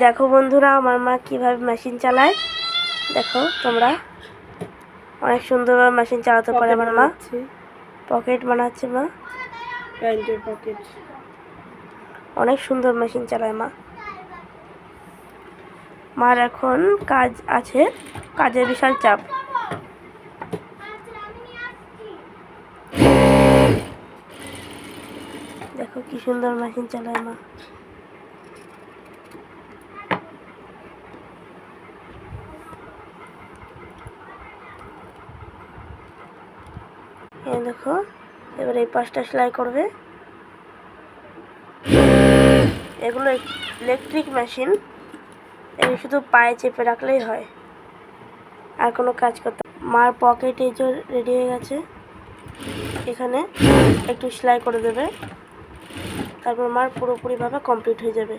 দেখো বন্ধুরা, আমার মা কিভাবে মেশিন চালায়। দেখো তোমরা, অনেক সুন্দরভাবে মেশিন চালাতে পারে আমার মা। পকেট বানাচ্ছে মা, প্যান্টের পকেট। অনেক সুন্দর মেশিন চালায় মা। মার এখন কাজ আছে, কাজের বিশাল চাপ। দেখো কি সুন্দর মেশিন চালায় মা। দেখো এবার এই পাশটা সেলাই করবে। এগুলো ইলেকট্রিক মেশিন, এই শুধু পায়ে চেপে রাখলেই হয়, আর কোনো কাজ করতে। মার পকেট এই যে রেডি হয়ে গেছে, এখানে একটু সেলাই করে দেবে, তারপর মার পুরোপুরিভাবে কমপ্লিট হয়ে যাবে।